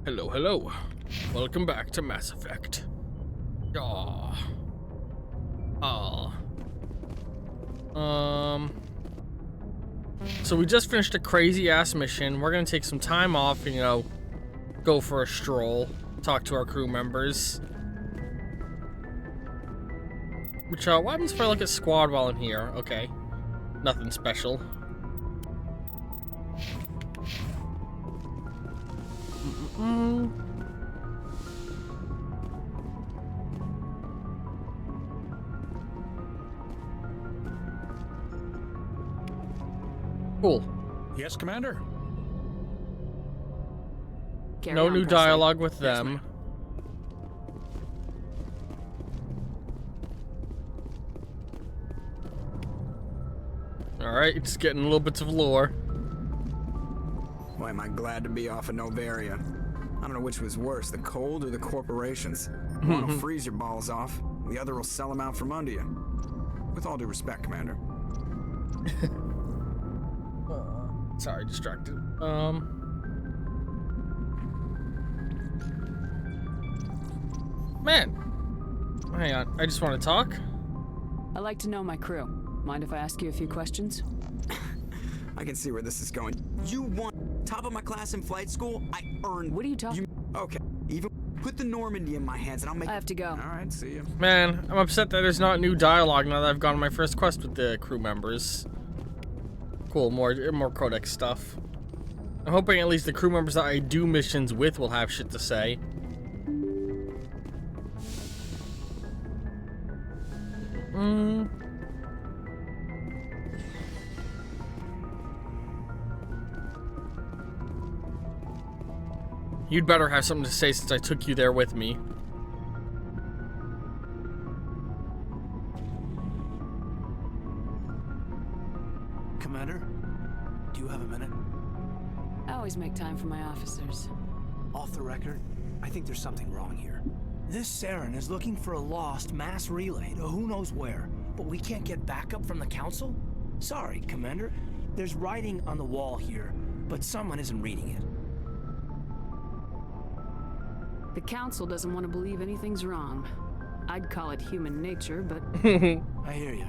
Hello, hello. Welcome back to Mass Effect. Aw. Aw. So we just finished a crazy ass mission. We're gonna take some time off, you know, go for a stroll, talk to our crew members. Which, what happens if I look at squad while I'm here? Okay. Nothing special. Cool. Yes, Commander. No new dialogue with them. Yes, Alright, just getting little bits of lore. Boy, am I glad to be off of Novaria. I don't know which was worse, the cold or the corporations. One will freeze your balls off, the other will sell them out from under you. With all due respect, Commander. Sorry, distracted. Man. Hang on, I just want to talk. I like to know my crew. Mind if I ask you a few questions? I can see where this is going. You won top of my class in flight school? I earned... What are you talking... Okay, even put the Normandy in my hands and I'll make... I have to go. Alright, see you. Man, I'm upset that there's not new dialogue now that I've gone on my first quest with the crew members. Cool, more Codex stuff. I'm hoping at least the crew members that I do missions with will have shit to say. You'd better have something to say since I took you there with me. Commander, do you have a minute? I always make time for my officers. Off the record, I think there's something wrong here. This Saren is looking for a lost mass relay to who knows where, but we can't get backup from the Council? Sorry, Commander. There's writing on the wall here, but someone isn't reading it. The Council doesn't want to believe anything's wrong. I'd call it human nature, but... I hear you.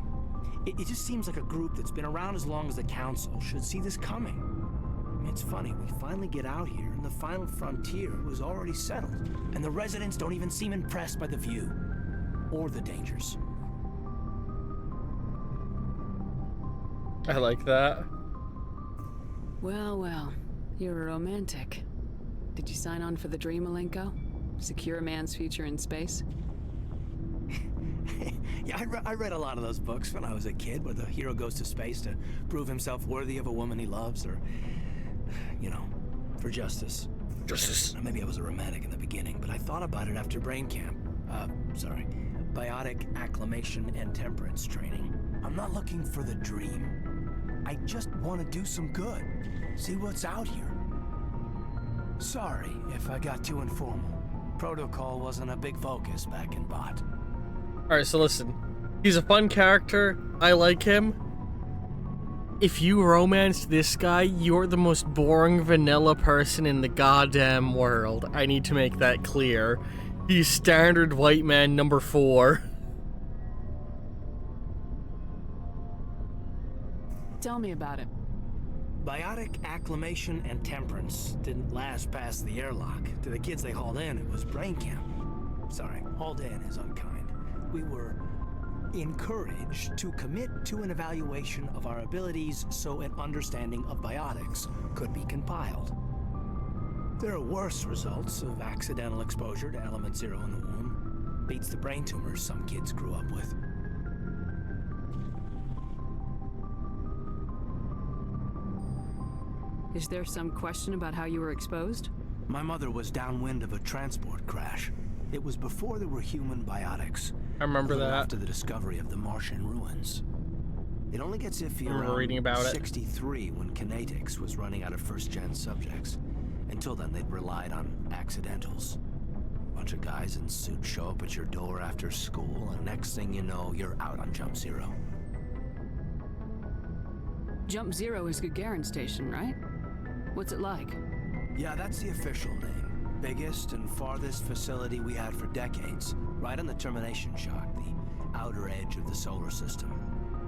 It just seems like a group that's been around as long as the Council should see this coming. I mean, it's funny, we finally get out here, and the final frontier was already settled, and the residents don't even seem impressed by the view. Or the dangers. I like that. Well, well. You're a romantic. Did you sign on for the dream, Malenko? Secure a man's future in space? Yeah, I read a lot of those books when I was a kid, where the hero goes to space to prove himself worthy of a woman he loves, or, you know, for justice. Justice. Maybe I was a romantic in the beginning, but I thought about it after brain camp. Biotic acclimation and temperance training. I'm not looking for the dream. I just want to do some good. See what's out here. Sorry if I got too informal. Protocol wasn't a big focus back in Bot. Alright, so listen. He's a fun character. I like him. If you romance this guy, you're the most boring vanilla person in the goddamn world. I need to make that clear. He's standard white man number 4. Tell me about it. Biotic acclimation and temperance didn't last past the airlock. To the kids they hauled in, it was brain camp. Sorry, hauled in is unkind. We were encouraged to commit to an evaluation of our abilities so an understanding of biotics could be compiled. There are worse results of accidental exposure to element 0 in the womb. Beats the brain tumors some kids grew up with. Is there some question about how you were exposed? My mother was downwind of a transport crash. It was before there were human biotics. I remember that. After the discovery of the Martian ruins. It only gets iffy around reading about it. 63 when Kinetics was running out of first-gen subjects. Until then, they'd relied on accidentals. Bunch of guys in suits show up at your door after school, and next thing you know, you're out on Jump Zero. Jump Zero is Gagarin Station, right? What's it like? Yeah, that's the official name. biggest and farthest facility we had for decades, right on the termination shock, the outer edge of the solar system.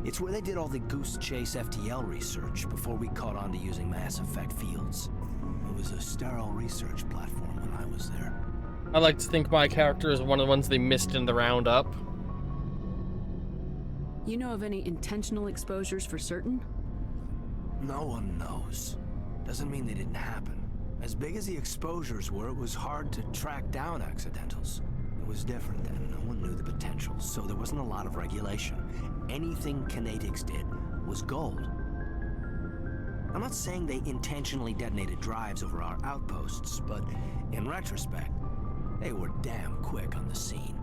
It's where they did all the Goose Chase FTL research before we caught on to using mass effect fields. It was a sterile research platform when I was there. I like to think my character is one of the ones they missed in the roundup. You know of any intentional exposures for certain? No one knows. Doesn't mean they didn't happen. As big as the exposures were, it was hard to track down accidentals. It was different then. No one knew the potential, so there wasn't a lot of regulation. Anything Kinetics did was gold. I'm not saying they intentionally detonated drives over our outposts, but in retrospect, they were damn quick on the scene.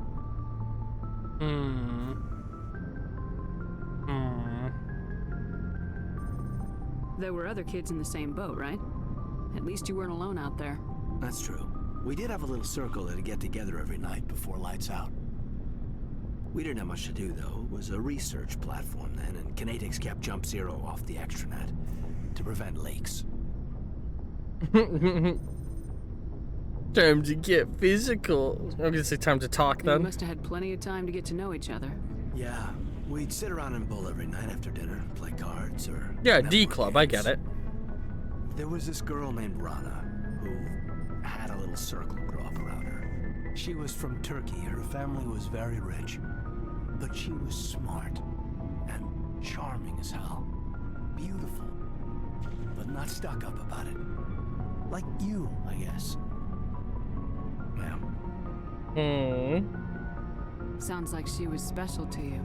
There were other kids in the same boat, right? At least you weren't alone out there. That's true. We did have a little circle that'd get together every night before lights out. We didn't have much to do, though. It was a research platform then, and Kinetics kept Jump Zero off the extranet to prevent leaks. Time to get physical. I'm gonna say time to talk You then. must have had plenty of time to get to know each other. Yeah, we'd sit around and bull every night after dinner, play cards or... Yeah, D network Club, I games. get it. There was this girl named Rana who had a little circle grow up around her. She was from Turkey. Her family was very rich. But she was smart and charming as hell. Beautiful. But not stuck up about it. Like you, I guess. Yeah. Sounds like she was special to you.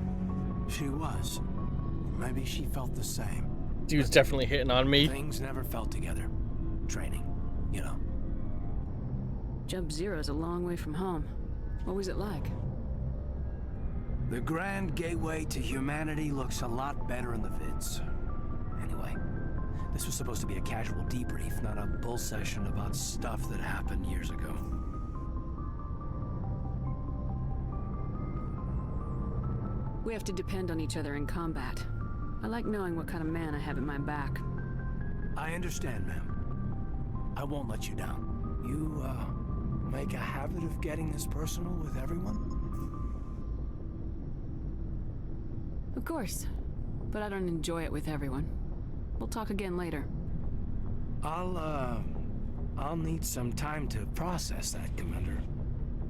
She was. Maybe she felt the same. Dude's definitely hitting on me. Things never felt together. Training, you know. Jump Zero's a long way from home. What was it like? The grand gateway to humanity looks a lot better in the vids. Anyway, this was supposed to be a casual debrief, not a bull session about stuff that happened years ago. We have to depend on each other in combat. I like knowing what kind of man I have at my back. I understand, ma'am. I won't let you down. You, make a habit of getting this personal with everyone? Of course. But I don't enjoy it with everyone. We'll talk again later. I'll need some time to process that, Commander.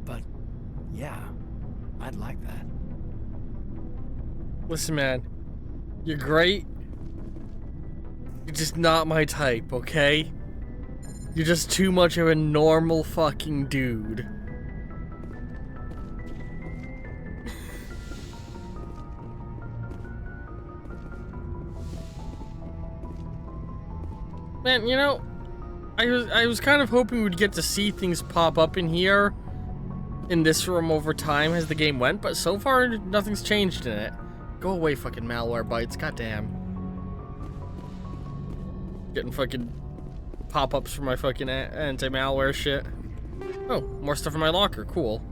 But, yeah, I'd like that. Listen, man. You're great. You're just not my type, okay? You're just too much of a normal fucking dude. Man, you know, I was kind of hoping we'd get to see things pop up in here, in this room over time as the game went, but so far nothing's changed in it. Go away, fucking malware bites, goddamn. Getting fucking pop-ups for my fucking anti-malware shit. Oh, more stuff in my locker, cool.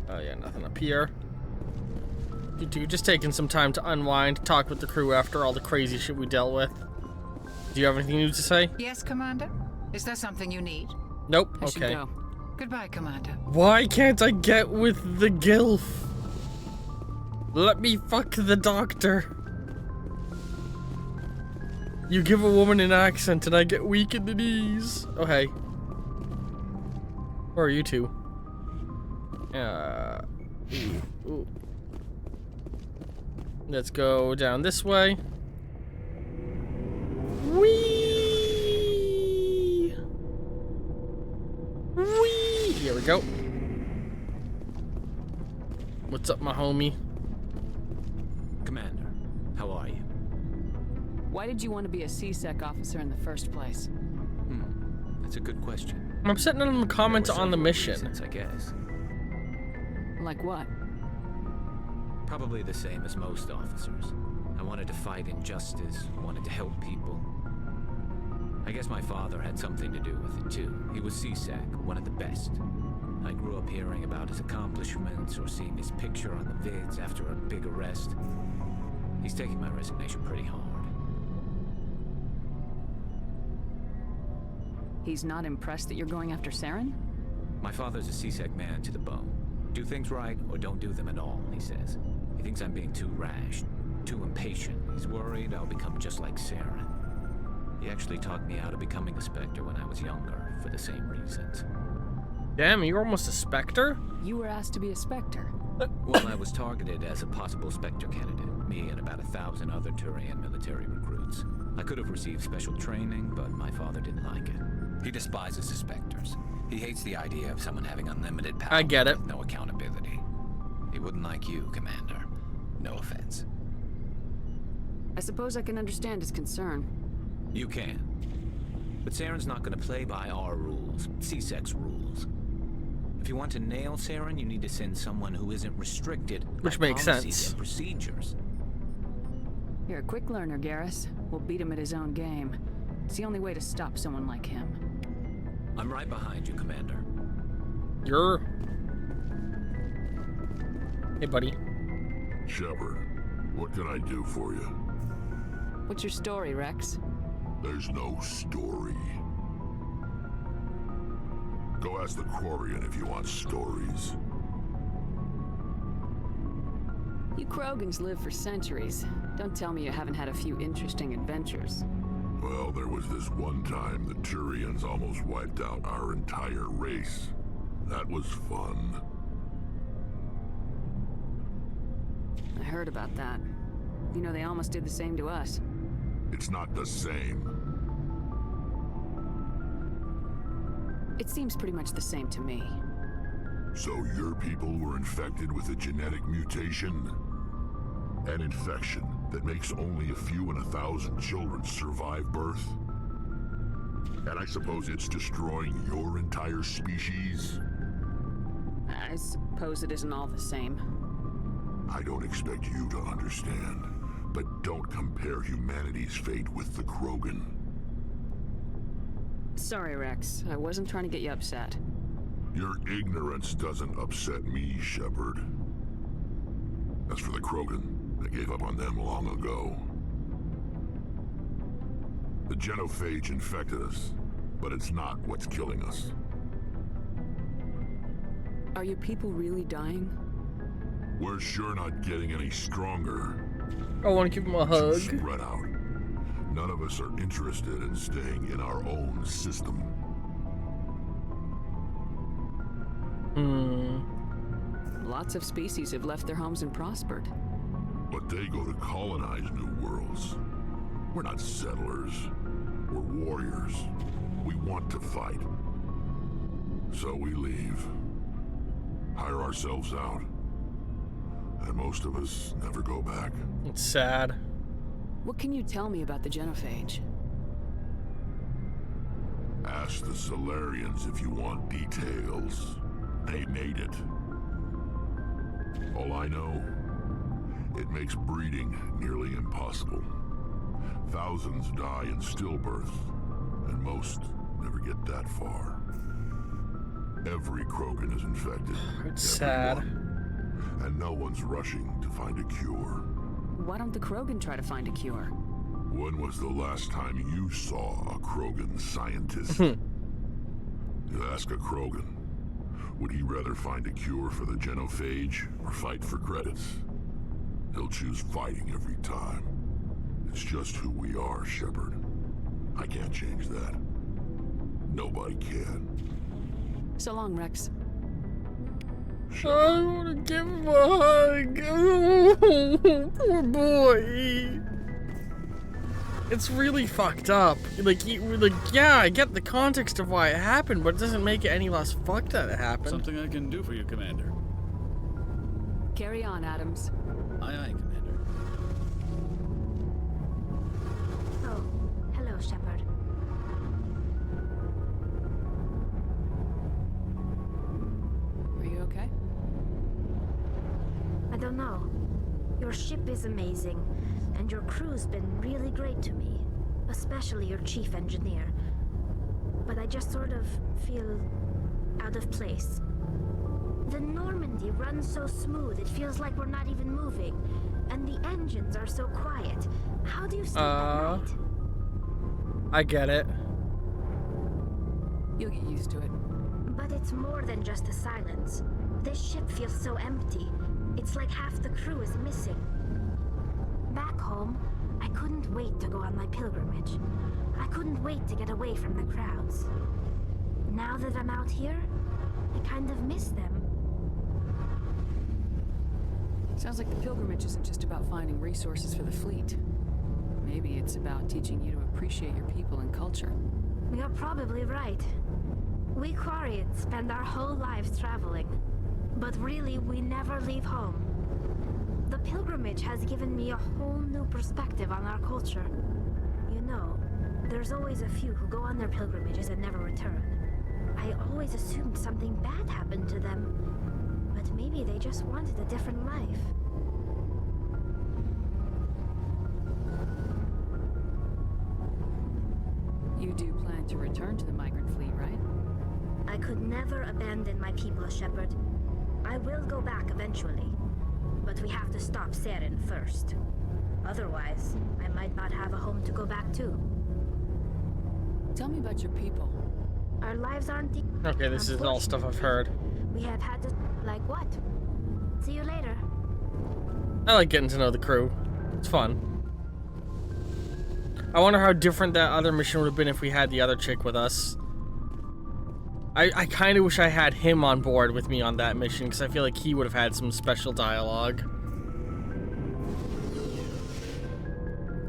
Oh yeah, nothing up here. You just taking some time to unwind, talk with the crew after all the crazy shit we dealt with. Do you have anything new to say? Yes, Commander? Is there something you need? Nope, I should okay. go. Goodbye, Commander. Why can't I get with the gilf? Let me fuck the doctor. You give a woman an accent and I get weak in the knees. Oh, hey. Where are you two? Ooh. Let's go down this way. Whee! Whee! Here we go. What's up, my homie? Commander, how are you? Why did you want to be a C-Sec officer in the first place? That's a good question. I'm sitting in the comments There were on the several mission. reasons, I guess. Like what? Probably the same as most officers. I wanted to fight injustice, wanted to help people. I guess my father had something to do with it too. He was CSAC, one of the best. I grew up hearing about his accomplishments or seeing his picture on the vids after a big arrest. He's taking my resignation pretty hard. He's not impressed that you're going after Saren? My father's a C-Sec man to the bone. Do things right or don't do them at all, he says. He thinks I'm being too rash, too impatient. He's worried I'll become just like Saren. He actually talked me out of becoming a Spectre when I was younger, for the same reasons. Damn, you're almost a Spectre? You were asked to be a Spectre. Well, I was targeted as a possible Spectre candidate, me and about 1,000 other Turian military recruits. I could have received special training, but my father didn't like it. He despises the Spectres. He hates the idea of someone having unlimited power I get it. with no accountability. He wouldn't like you, Commander. No offense. I suppose I can understand his concern. You can. But Saren's not going to play by our rules, C-Sec's rules. If you want to nail Saren, you need to send someone who isn't restricted Which by makes policies sense. and procedures. You're a quick learner, Garrus. We'll beat him at his own game. It's the only way to stop someone like him. I'm right behind you, Commander. You're... Hey, buddy. Shepard, what can I do for you? What's your story, Rex? There's no story. Go ask the Quarian if you want stories. You Krogans live for centuries. Don't tell me you haven't had a few interesting adventures. Well, there was this one time the Turians almost wiped out our entire race. That was fun. I heard about that. You know, they almost did the same to us. It's not the same. It seems pretty much the same to me. So your people were infected with a genetic mutation? An infection that makes only a few in 1,000 children survive birth? And I suppose it's destroying your entire species? I suppose it isn't all the same. I don't expect you to understand, but don't compare humanity's fate with the Krogan. Sorry, Rex. I wasn't trying to get you upset. Your ignorance doesn't upset me, Shepard. As for the Krogan, I gave up on them long ago. The genophage infected us, but it's not what's killing us. Are your people really dying? We're sure not getting any stronger. I want to give him a hug. Spread out. None of us are interested in staying in our own system. Lots of species have left their homes and prospered. But they go to colonize new worlds. We're not settlers. We're warriors. We want to fight. So we leave. Hire ourselves out. And most of us never go back. It's sad. What can you tell me about the genophage? Ask the Solarians if you want details. They made it. All I know, it makes breeding nearly impossible. Thousands die in stillbirth, and most never get that far. Every Krogan is infected. It's sad. Everyone. And no one's rushing to find a cure. Why don't the Krogan try to find a cure? When was the last time you saw a Krogan scientist? You ask a Krogan, would he rather find a cure for the genophage or fight for credits? He'll choose fighting every time. It's just who we are, Shepard. I can't change that. Nobody can. So long, Rex. I want to give him a hug. Oh, poor boy. It's really fucked up. Like, yeah, I get the context of why it happened, but it doesn't make it any less fucked that it happened. Something I can do for you, Commander. Carry on, Adams. Aye, aye, Commander. Oh, hello, Shepard. Are you okay? I don't know. Your ship is amazing, and your crew's been really great to me, especially your chief engineer. But I just sort of feel out of place. The Normandy runs so smooth, it feels like we're not even moving, and the engines are so quiet. How do you sleep at night? I get it. You'll get used to it. But it's more than just the silence. This ship feels so empty. It's like half the crew is missing. Back home, I couldn't wait to go on my pilgrimage. I couldn't wait to get away from the crowds. Now that I'm out here, I kind of miss them. Sounds like the pilgrimage isn't just about finding resources for the fleet. Maybe it's about teaching you to appreciate your people and culture. You're probably right. We Quarians spend our whole lives traveling, but really we never leave home. The pilgrimage has given me a whole new perspective on our culture. You know, there's always a few who go on their pilgrimages and never return. I always assumed something bad happened to them, but maybe they just wanted a different life. You do plan to return to the migrant fleet, right? I could never abandon my people, Shepard. I will go back eventually, but we have to stop Saren first. Otherwise, I might not have a home to go back to. Tell me about your people. Our lives aren't deep. Okay, this is all stuff I've heard. We have had to... Like what? See you later. I like getting to know the crew. It's fun. I wonder how different that other mission would have been if we had the other chick with us. I kind of wish I had him on board with me on that mission, because I feel like he would have had some special dialogue.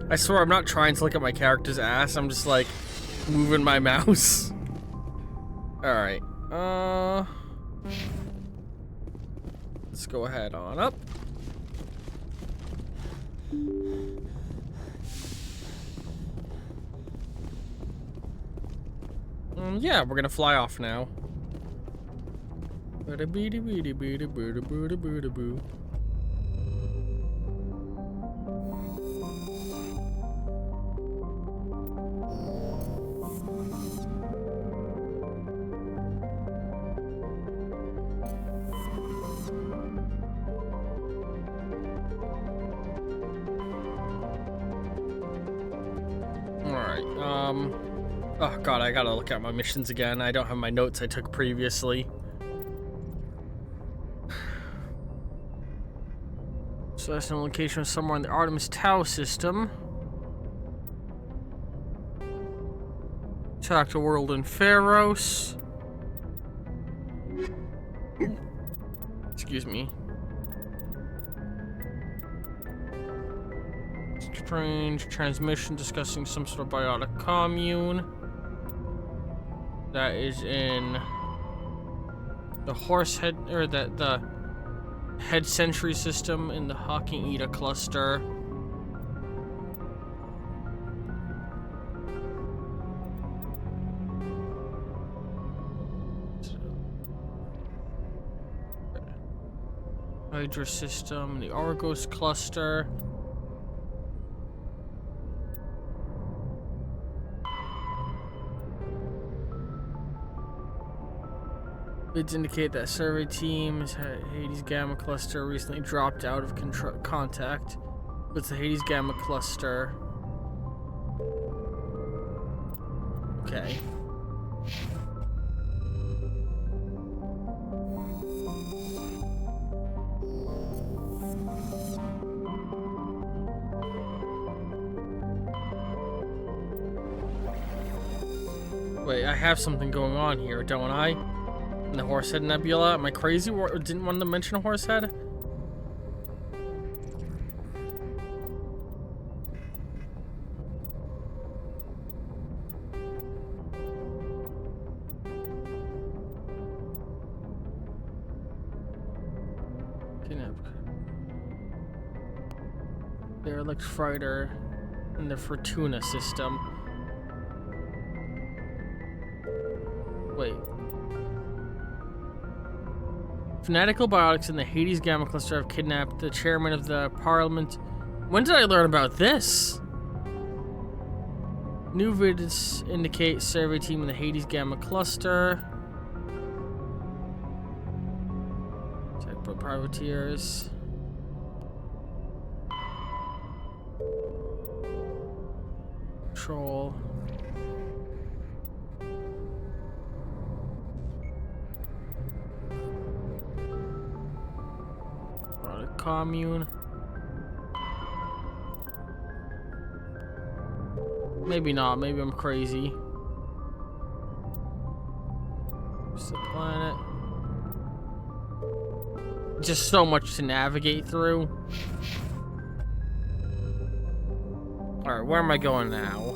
I swear I'm not trying to look at my character's ass, I'm just like moving my mouse. Alright, let's go ahead on up. Yeah, we're gonna fly off now. Oh god, I gotta look at my missions again. I don't have my notes I took previously. So that's an location somewhere in the Artemis Tau system. Attack the world in Pharos. Excuse me. Strange transmission discussing some sort of biotic commune. That is in the Horsehead, or the Head Sentry system in the Hawking Ida cluster. Hydra system, the Argos cluster. Leads indicate that survey teams Hades Gamma cluster recently dropped out of contact with the Hades Gamma cluster. Okay. Wait, I have something going on here, don't I? In the Horsehead Nebula? Am I crazy? Didn't want to mention a Horsehead? Derelict Fighter in the Fortuna system. Wait. Fanatical biotics in the Hades Gamma cluster have kidnapped the chairman of the parliament. When did I learn about this? New vids indicate survey team in the Hades Gamma cluster. Type of privateers. Control. commune. Maybe not. Maybe I'm crazy. Just a planet. Just so much to navigate through. Alright, where am I going now?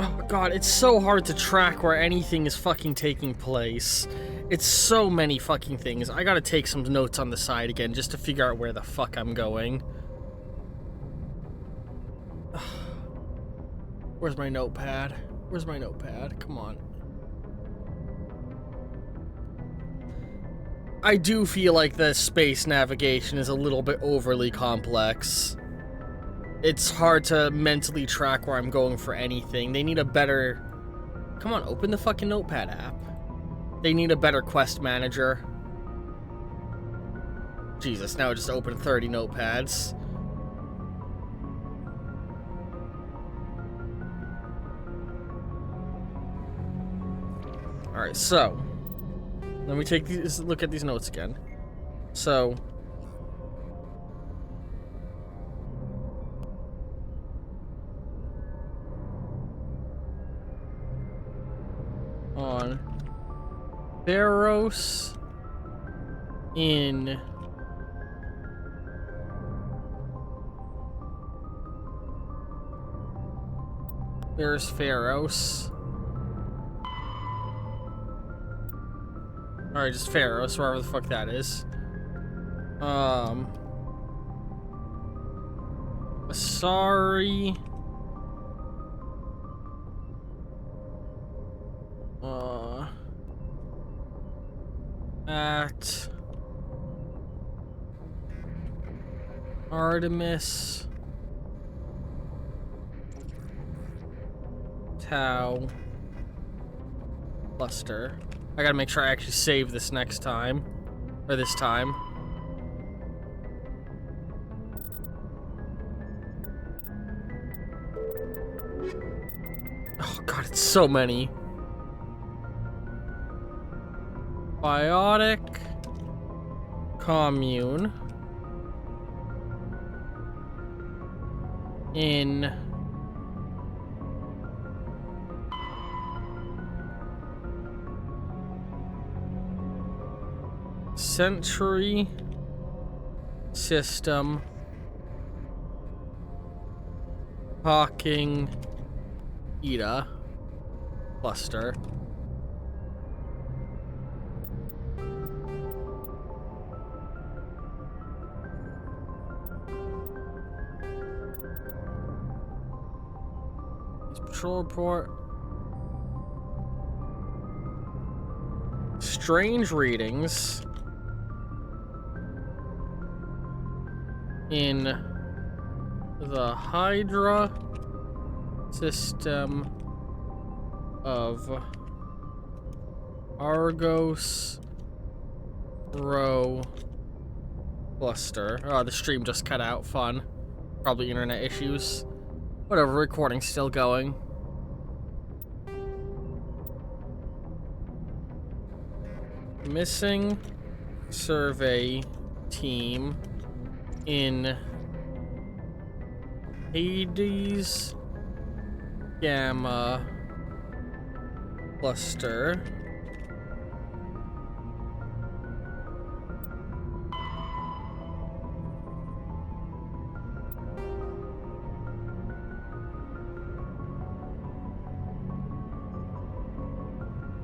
Oh god, it's so hard to track where anything is fucking taking place. It's so many fucking things. I gotta take some notes on the side again just to figure out where the fuck I'm going. Where's my notepad? Where's my notepad? Come on. I do feel like the space navigation is a little bit overly complex. It's hard to mentally track where I'm going for anything. They need a better... Come on, open the fucking notepad app. They need a better quest manager. Jesus, now I just opened 30 notepads. Alright, so... Let me take these, look at these notes again. So... on Theros in there's Pharos. Alright, just Pharos, wherever the fuck that is. Sorry. At Artemis Tau Cluster. I gotta make sure I actually save this next time. Or this time. Oh god, it's so many. Biotic commune in Century System Hawking Eta Cluster. Patrol report. Strange readings in the Hydra system of Argos Rho cluster. Oh, the stream just cut out. Fun. Probably internet issues. Whatever, recording's still going. Missing survey team in Hades Gamma cluster.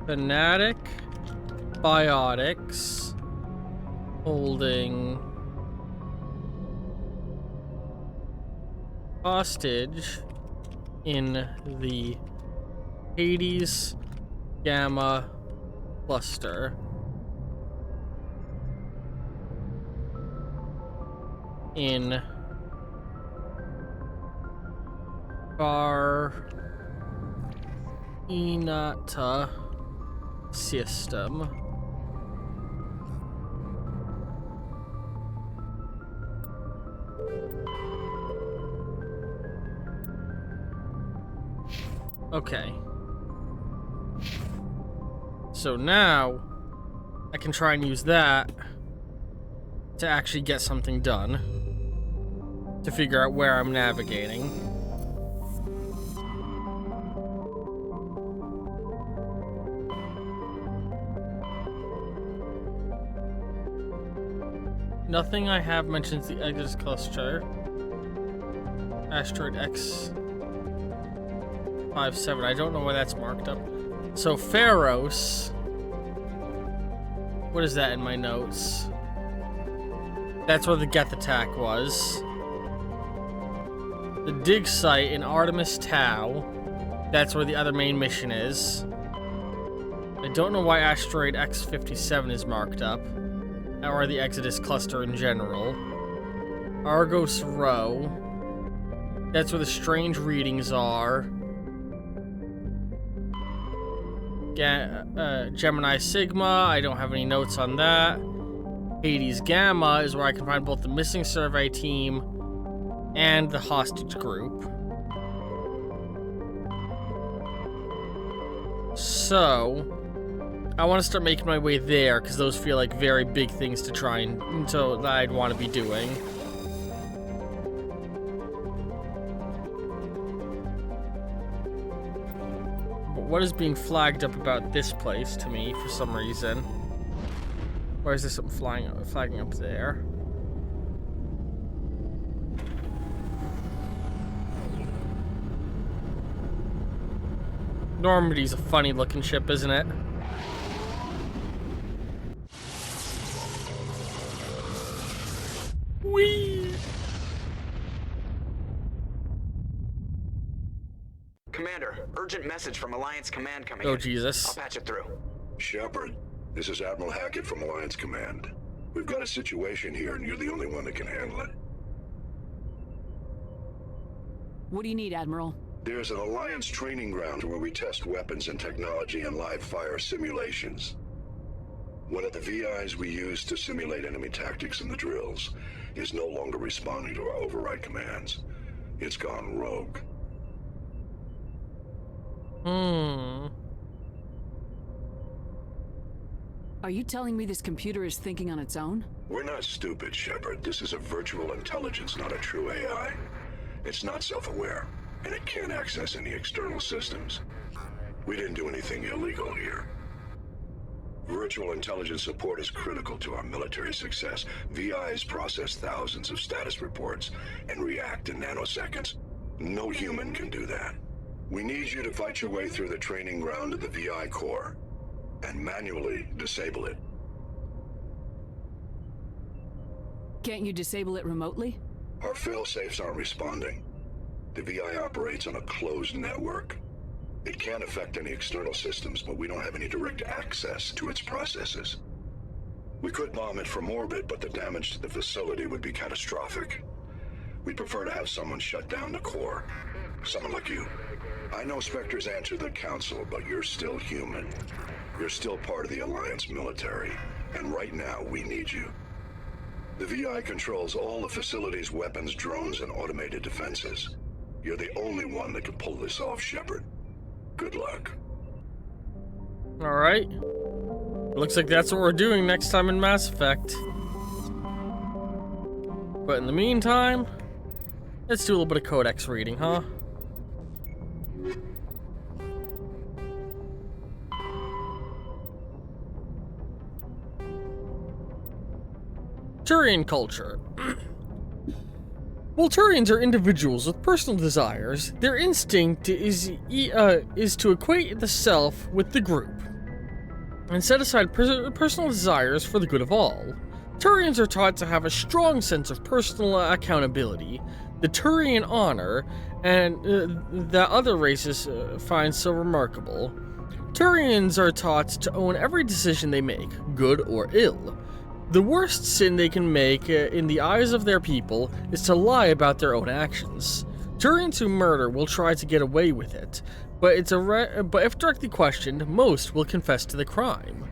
Fanatic Biotics holding hostage in the Hades Gamma cluster. In Bar Inata system. Okay. So now I can try and use that to actually get something done. To figure out where I'm navigating. Nothing I have mentions the Exodus cluster. Asteroid X57. I don't know why that's marked up. So Pharos. What is that in my notes? That's where the Geth attack was. The dig site in Artemis Tau. That's where the other main mission is. I don't know why Asteroid X57 is marked up. Or the Exodus cluster in general. Argos Row. That's where the strange readings are. Gemini Sigma, I don't have any notes on that. Hades Gamma is where I can find both the missing survey team and the hostage group. So I want to start making my way there, because those feel like very big things to try and so that I'd want to be doing. But what is being flagged up about this place to me for some reason? Or is there something flagging up there? Normandy's a funny looking ship, isn't it? Whee! Commander, urgent message from Alliance Command coming in. Oh, Jesus. I'll patch it through. Shepard, this is Admiral Hackett from Alliance Command. We've got a situation here, and you're the only one that can handle it. What do you need, Admiral? There's an Alliance training ground where we test weapons and technology in live fire simulations. One of the VIs we use to simulate enemy tactics in the drills is no longer responding to our override commands. It's gone rogue. Are you telling me this computer is thinking on its own? We're not stupid, Shepard. This is a virtual intelligence, not a true AI. It's not self-aware, and it can't access any external systems. We didn't do anything illegal here. Virtual intelligence support is critical to our military success. VIs process thousands of status reports and react in nanoseconds. No human can do that. We need you to fight your way through the training ground of the VI core and manually disable it. Can't you disable it remotely? Our fail-safes aren't responding. The VI operates on a closed network. It can't affect any external systems, but we don't have any direct access to its processes. We could bomb it from orbit, but the damage to the facility would be catastrophic. We'd prefer to have someone shut down the core. Someone like you. I know Spectres answer the Council, but you're still human. You're still part of the Alliance military, and right now we need you. The VI controls all the facility's weapons, drones, and automated defenses. You're the only one that can pull this off, Shepard. Good luck. Alright. Looks like that's what we're doing next time in Mass Effect. But in the meantime, let's do a little bit of codex reading, huh? Turian culture. While Turians are individuals with personal desires, their instinct is to equate the self with the group, and set aside personal desires for the good of all. Turians are taught to have a strong sense of personal accountability, the Turian honor, and that other races find so remarkable. Turians are taught to own every decision they make, good or ill. The worst sin they can make in the eyes of their people is to lie about their own actions. Turians who murder will try to get away with it, but if directly questioned, most will confess to the crime.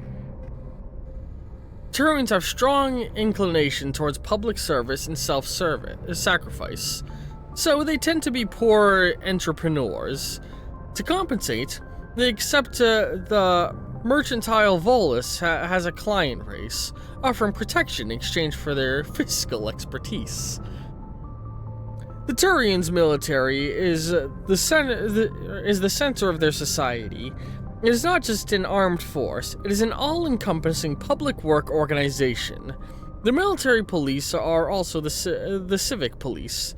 Turians have strong inclination towards public service and sacrifice, so they tend to be poor entrepreneurs. To compensate, they accept the mercantile Volus has a client race, offering protection in exchange for their fiscal expertise. The Turians' military is the center of their society. It is not just an armed force, it is an all-encompassing public work organization. The military police are also the civic police.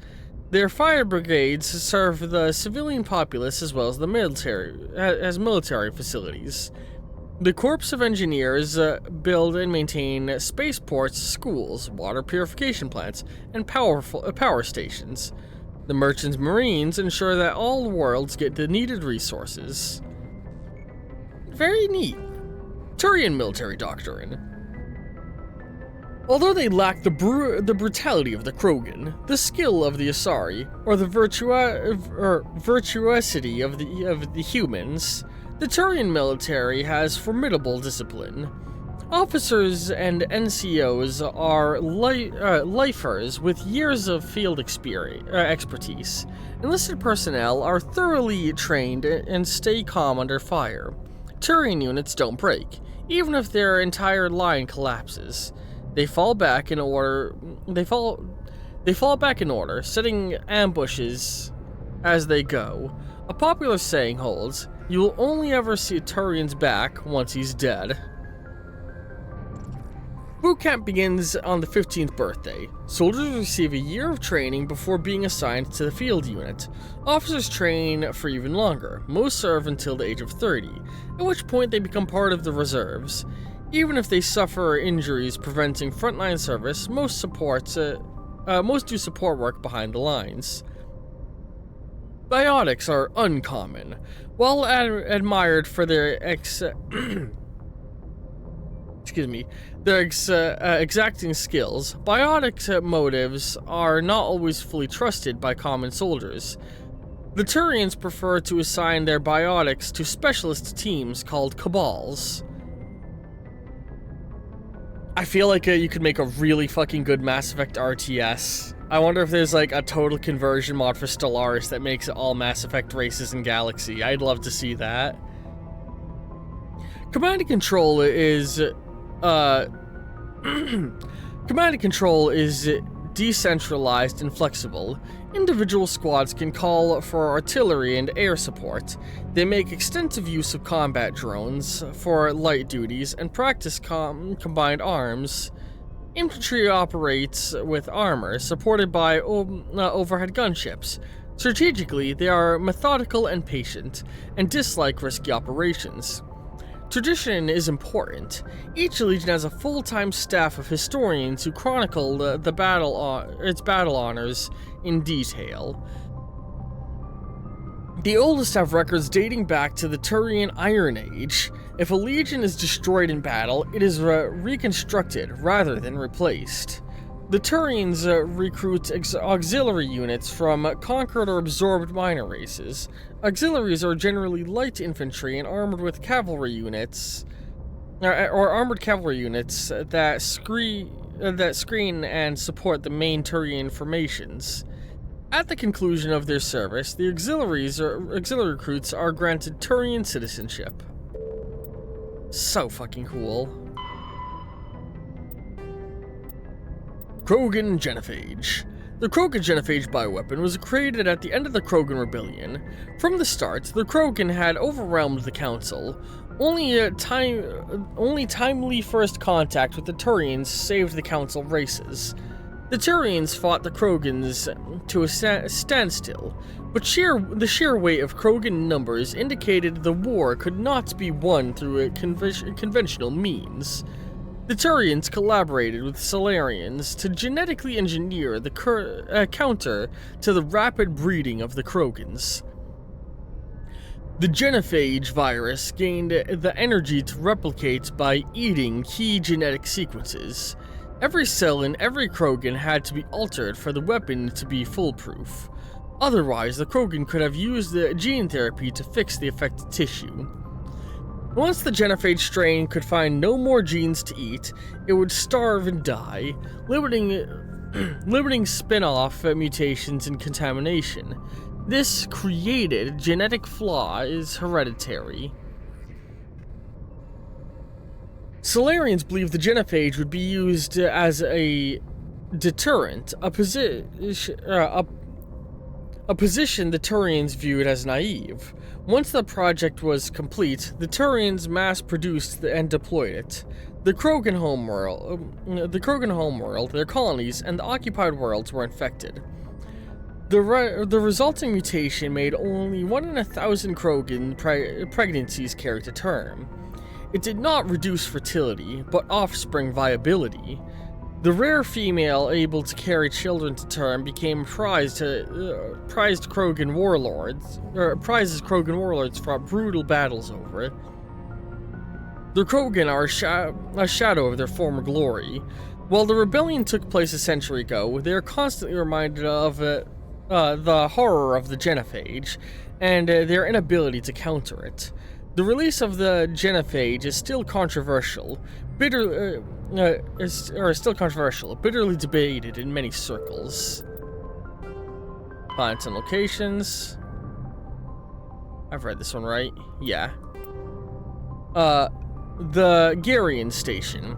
Their fire brigades serve the civilian populace as well as the military facilities. The Corps of Engineers build and maintain spaceports, schools, water purification plants, and power stations. The Merchants Marines ensure that all worlds get the needed resources. Very neat. Turian military doctrine. Although they lack the brutality of the Krogan, the skill of the Asari, or the virtuosity of the humans, the Turian military has formidable discipline. Officers and NCOs are lifers with years of field expertise. Enlisted personnel are thoroughly trained and stay calm under fire. Turian units don't break, even if their entire line collapses. They fall back in order, setting ambushes as they go. A popular saying holds, you will only ever see a Turian's back once he's dead. Boot camp begins on the 15th birthday. Soldiers receive a year of training before being assigned to the field unit. Officers train for even longer. Most serve until the age of 30, at which point they become part of the reserves. Even if they suffer injuries preventing frontline service, most do support work behind the lines. Biotics are uncommon. While admired for their exacting skills, biotic motives are not always fully trusted by common soldiers. The Turians prefer to assign their biotics to specialist teams called cabals. I feel like you could make a really fucking good Mass Effect RTS. I wonder if there's like a total conversion mod for Stellaris that makes it all Mass Effect races in Galaxy. I'd love to see that. Command and control is decentralized and flexible. Individual squads can call for artillery and air support. They make extensive use of combat drones for light duties and practice combined arms. Infantry operates with armor, supported by overhead gunships. Strategically, they are methodical and patient, and dislike risky operations. Tradition is important. Each legion has a full-time staff of historians who chronicle its battle honors in detail. The oldest have records dating back to the Turian Iron Age. If a legion is destroyed in battle, it is reconstructed rather than replaced. The Turians recruit auxiliary units from conquered or absorbed minor races. Auxiliaries are generally light infantry and armored with cavalry units, or armored cavalry units that screen and support the main Turian formations. At the conclusion of their service, the auxiliary recruits are granted Turian citizenship. So fucking cool. Krogan Genophage. The Krogan Genophage bioweapon was created at the end of the Krogan Rebellion. From the start, the Krogan had overwhelmed the Council. Only timely first contact with the Turians saved the Council races. The Turians fought the Krogans to a standstill, but the sheer weight of Krogan numbers indicated the war could not be won through conventional means. The Turians collaborated with Solarians to genetically engineer the counter to the rapid breeding of the Krogans. The Genophage virus gained the energy to replicate by eating key genetic sequences. Every cell in every Krogan had to be altered for the weapon to be foolproof. Otherwise, the Krogan could have used the gene therapy to fix the affected tissue. Once the genophage strain could find no more genes to eat, it would starve and die, limiting spin-off mutations and contamination. This created genetic flaws hereditary. Solarians believed the genophage would be used as a deterrent, a position the Turians viewed as naive. Once the project was complete, the Turians mass-produced and deployed it. The Krogan homeworld, their colonies, and the occupied worlds were infected. The resulting mutation made only 1 in 1,000 Krogan pregnancies carry to term. It did not reduce fertility, but offspring viability. The rare female able to carry children to term became prized Krogan warlords fought brutal battles over it. The Krogan are a shadow of their former glory. While the rebellion took place a century ago, they are constantly reminded of the horror of the genophage and their inability to counter it. The release of the genophage is still controversial, bitterly debated in many circles. Planets and locations. I've read this one right. Yeah. The Garian Station.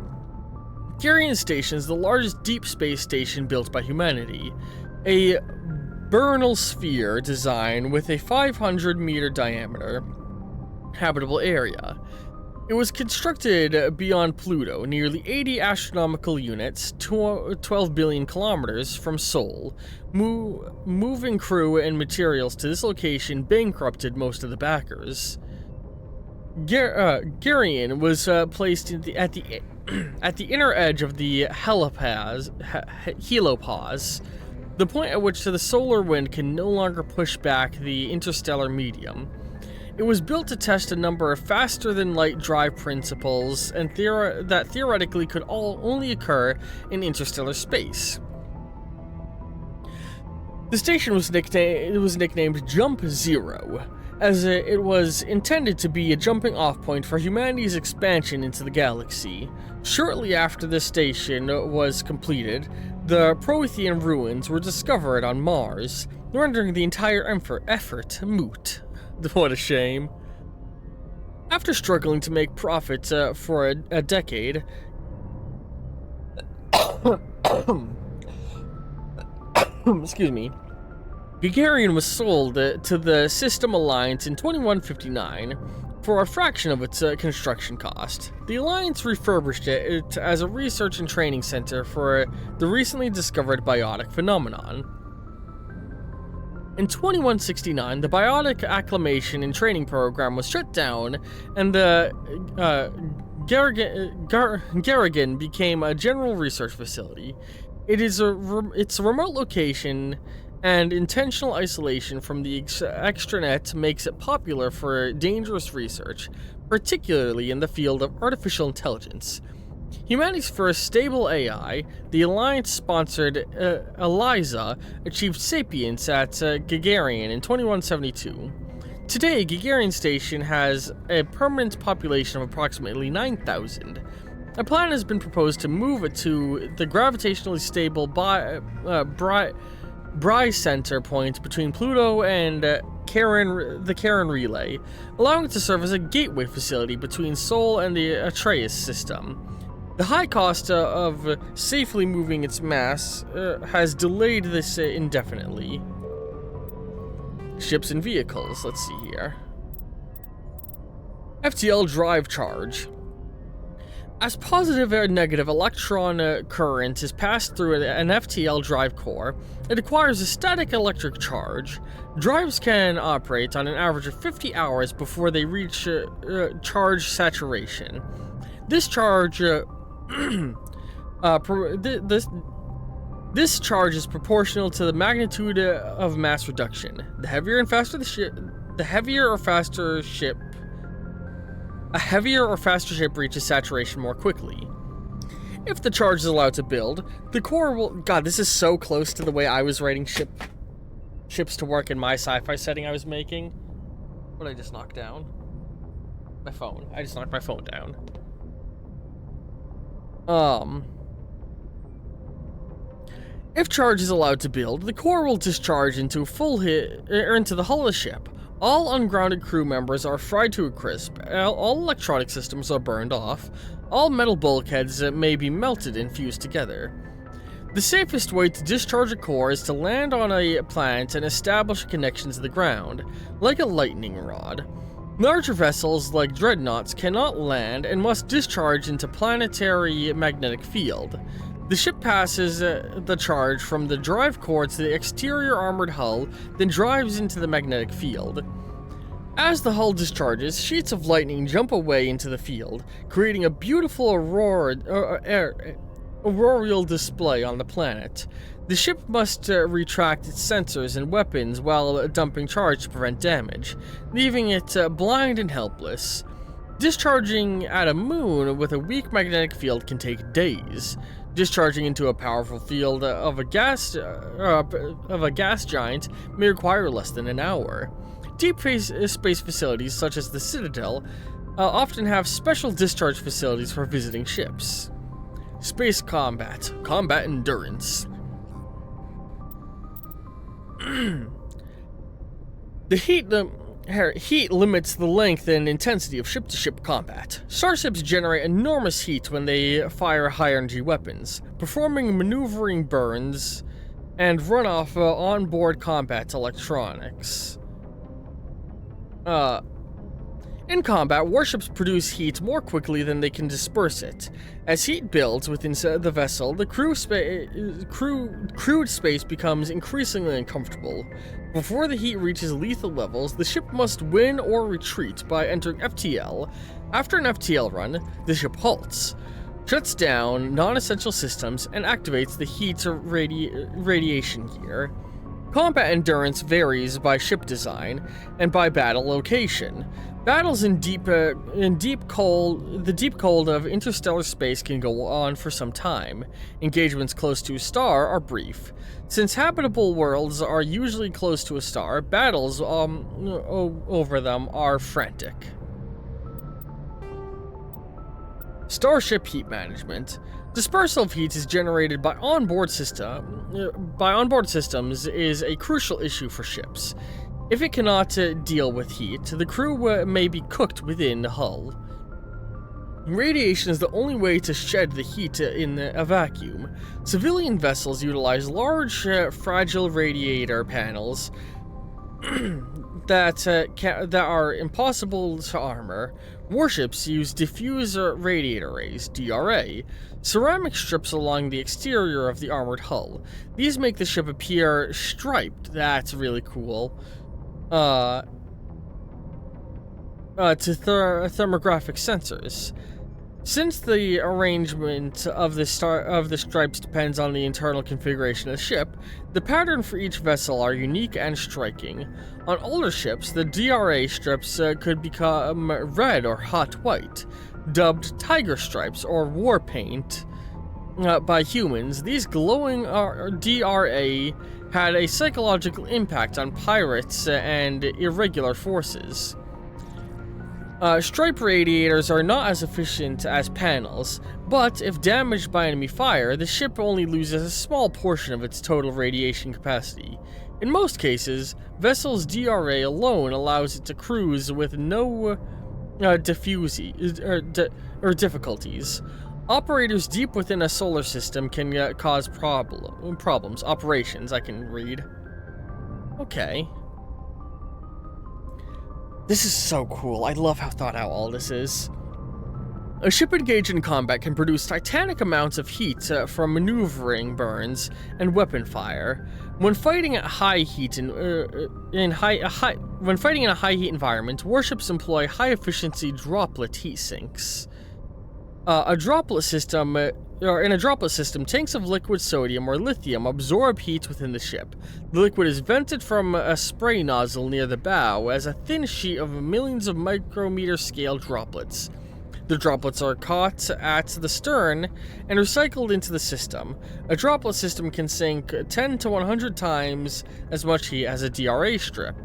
Garian Station is the largest deep space station built by humanity. A Bernal sphere design with a 500-meter diameter habitable area. It was constructed beyond Pluto, nearly 80 astronomical units, 12 billion kilometers from Sol. Moving crew and materials to this location bankrupted most of the backers. Garian was placed at the inner edge of the helipause, the point at which the solar wind can no longer push back the interstellar medium. It was built to test a number of faster-than-light drive principles and that theoretically could only occur in interstellar space. The station was nicknamed Jump Zero, as it was intended to be a jumping-off point for humanity's expansion into the galaxy. Shortly after the station was completed, the Prothean ruins were discovered on Mars, rendering the entire effort moot. What a shame. After struggling to make profits for a decade, excuse me, Gagarin was sold to the System Alliance in 2159 for a fraction of its construction cost. The Alliance refurbished it as a research and training center for the recently discovered biotic phenomenon. In 2169, the Biotic Acclimation and Training Program was shut down, and the Garrigan became a general research facility. Its remote location and intentional isolation from the extranet makes it popular for dangerous research, particularly in the field of artificial intelligence. Humanity's first stable AI, the Alliance-sponsored ELIZA, achieved sapience at Gagarin in 2172. Today, Gagarin Station has a permanent population of approximately 9,000. A plan has been proposed to move it to the gravitationally stable Bry Center point between Pluto and the Charon Relay, allowing it to serve as a gateway facility between Sol and the Atreus system. The high cost of safely moving its mass has delayed this indefinitely. Ships and vehicles, let's see here. FTL drive charge. As positive or negative electron current is passed through an FTL drive core, it acquires a static electric charge. Drives can operate on an average of 50 hours before they reach charge saturation. This charge this charge is proportional to the magnitude of mass reduction. A heavier or faster ship reaches saturation more quickly. If the charge is allowed to build, the core will... God, this is so close to the way I was writing ship ships to work in my sci-fi setting I was making. What did I just knock down? My phone. I just knocked my phone down. If charge is allowed to build, the core will discharge into into the hull of the ship. All ungrounded crew members are fried to a crisp. All electronic systems are burned off. All metal bulkheads may be melted and fused together. The safest way to discharge a core is to land on a planet and establish a connection to the ground, like a lightning rod. Larger vessels, like dreadnoughts, cannot land and must discharge into planetary magnetic field. The ship passes the charge from the drive core to the exterior armored hull, then drives into the magnetic field. As the hull discharges, sheets of lightning jump away into the field, creating a beautiful auroral display on the planet. The ship must retract its sensors and weapons while dumping charge to prevent damage, leaving it blind and helpless. Discharging at a moon with a weak magnetic field can take days. Discharging into a powerful field of a gas giant may require less than an hour. Deep space facilities such as the Citadel often have special discharge facilities for visiting ships. Space combat. Combat endurance. The heat limits the length and intensity of ship-to-ship combat. Starships generate enormous heat when they fire high-energy weapons, performing maneuvering burns and run off onboard combat electronics. In combat, warships produce heat more quickly than they can disperse it. As heat builds within the vessel, the crewed space becomes increasingly uncomfortable. Before the heat reaches lethal levels, the ship must win or retreat by entering FTL. After an FTL run, the ship halts, shuts down non-essential systems, and activates the heat radiation gear. Combat endurance varies by ship design and by battle location. Battles in the deep cold of interstellar space can go on for some time. Engagements close to a star are brief. Since habitable worlds are usually close to a star, battles over them are frantic. Starship heat management. Dispersal of heat is generated by onboard systems is a crucial issue for ships. If it cannot deal with heat, the crew may be cooked within the hull. Radiation is the only way to shed the heat in a vacuum. Civilian vessels utilize large, fragile radiator panels that are impossible to armor. Warships use diffuser radiator arrays, DRA, ceramic strips along the exterior of the armored hull. These make the ship appear striped. That's really cool. To thermographic sensors. Since the arrangement of the stripes depends on the internal configuration of the ship, the pattern for each vessel are unique and striking. On older ships, the DRA strips could become red or hot white, dubbed tiger stripes or war paint by humans. These glowing DRA had a psychological impact on pirates and irregular forces. Stripe radiators are not as efficient as panels, but if damaged by enemy fire, the ship only loses a small portion of its total radiation capacity. In most cases, vessel's DRA alone allows it to cruise with no difficulties. Operators deep within a solar system can cause problems. Operations, I can read. Okay. This is so cool. I love how thought out all this is. A ship engaged in combat can produce titanic amounts of heat from maneuvering burns and weapon fire. When fighting at high heat in a high heat environment, warships employ high efficiency droplet heat sinks. In a droplet system, tanks of liquid sodium or lithium absorb heat within the ship. The liquid is vented from a spray nozzle near the bow as a thin sheet of millions of micrometer scale droplets. The droplets are caught at the stern and recycled into the system. A droplet system can sink 10 to 100 times as much heat as a DRA strip.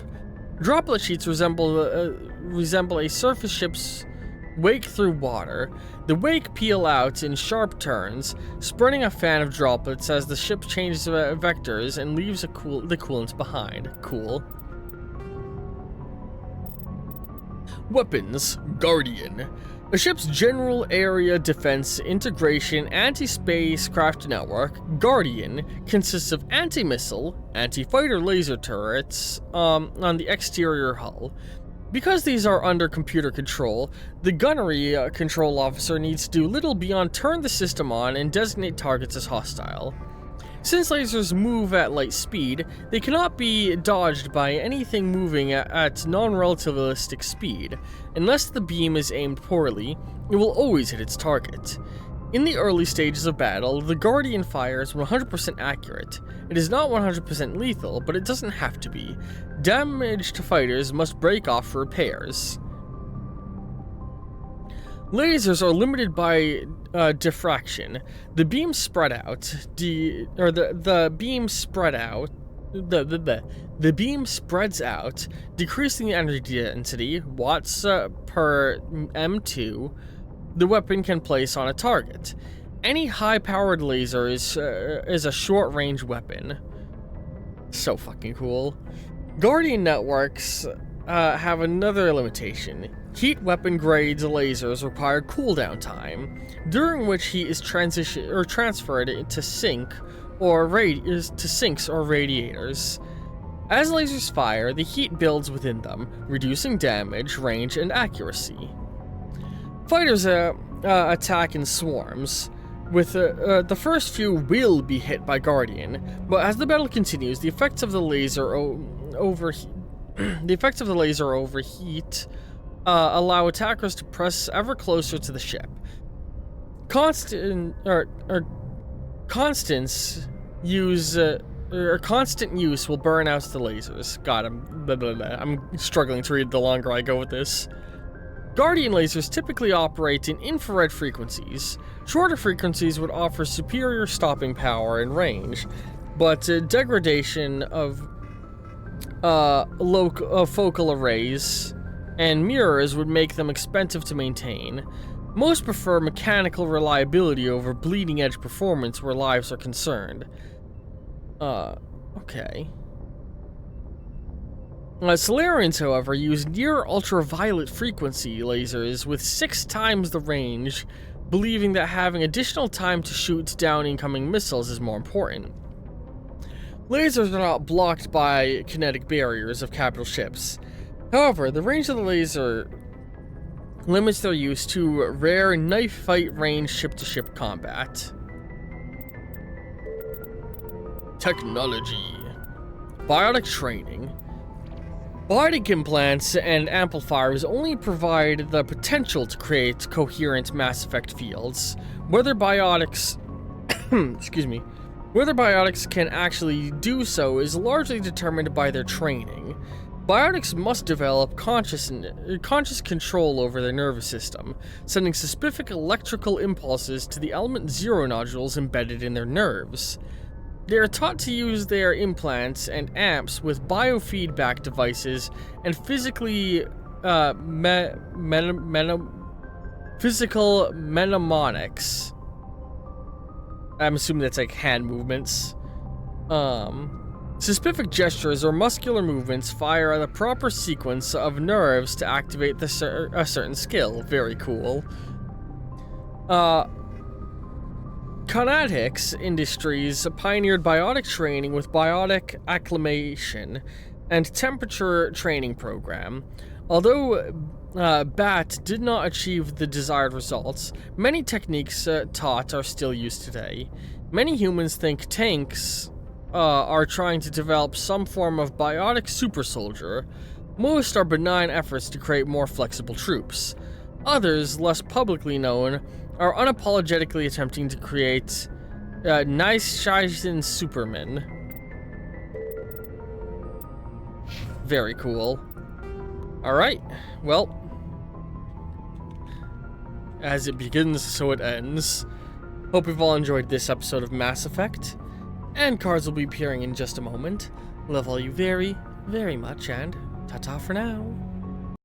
Droplet sheets resemble a surface ship's wake through water. The wake peel out in sharp turns, spreading a fan of droplets as the ship changes vectors and leaves the coolant behind. Cool. Weapons. Guardian. A ship's general area defense integration anti-spacecraft network, Guardian, consists of anti-missile, anti-fighter laser turrets on the exterior hull. Because these are under computer control, the gunnery control officer needs to do little beyond turn the system on and designate targets as hostile. Since lasers move at light speed, they cannot be dodged by anything moving at non-relativistic speed. Unless the beam is aimed poorly, it will always hit its target. In the early stages of battle, the Guardian fire is 100% accurate. It is not 100% lethal, but it doesn't have to be. Damaged fighters must break off for repairs. Lasers are limited by diffraction. The beam spread out. The beam spread out. The beam spreads out, decreasing the energy density, watts per M2, the weapon can place on a target. Any high-powered laser is a short-range weapon. So fucking cool. Guardian networks have another limitation. Heat weapon grade lasers require cooldown time, during which heat is transferred to sinks or radiators. As lasers fire, the heat builds within them, reducing damage, range, and accuracy. Fighters attack in swarms. With the first few will be hit by Guardian, but as the battle continues, the effects of the laser overheat allow attackers to press ever closer to the ship. Constant use will burn out the lasers. God, I'm struggling to read the longer I go with this. Guardian lasers typically operate in infrared frequencies. Shorter frequencies would offer superior stopping power and range, but degradation of focal arrays and mirrors would make them expensive to maintain. Most prefer mechanical reliability over bleeding-edge performance where lives are concerned. Okay. Solarians, however, use near-ultraviolet frequency lasers with 6 times the range, believing that having additional time to shoot down incoming missiles is more important. Lasers are not blocked by kinetic barriers of capital ships. However, the range of the laser limits their use to rare knife-fight range ship-to-ship combat. Technology. Biotic training. Biotic implants and amplifiers only provide the potential to create coherent Mass Effect fields. Whether biotics whether biotics can actually do so is largely determined by their training. Biotics must develop conscious control over their nervous system, sending specific electrical impulses to the element 0 nodules embedded in their nerves. They are taught to use their implants and amps with biofeedback devices and physical mnemonics. I'm assuming that's like hand movements. Specific gestures or muscular movements fire the proper sequence of nerves to activate a certain skill. Very cool. Conatix Industries pioneered biotic training with biotic acclimation and temperature training program. Although BAT did not achieve the desired results, many techniques taught are still used today. Many humans think tanks are trying to develop some form of biotic super soldier. Most are benign efforts to create more flexible troops. Others, less publicly known, are unapologetically attempting to create nice-sized Supermen. Very cool. Alright, well. As it begins, so it ends. Hope you've all enjoyed this episode of Mass Effect. And cards will be appearing in just a moment. Love all you very, very much, and ta-ta for now.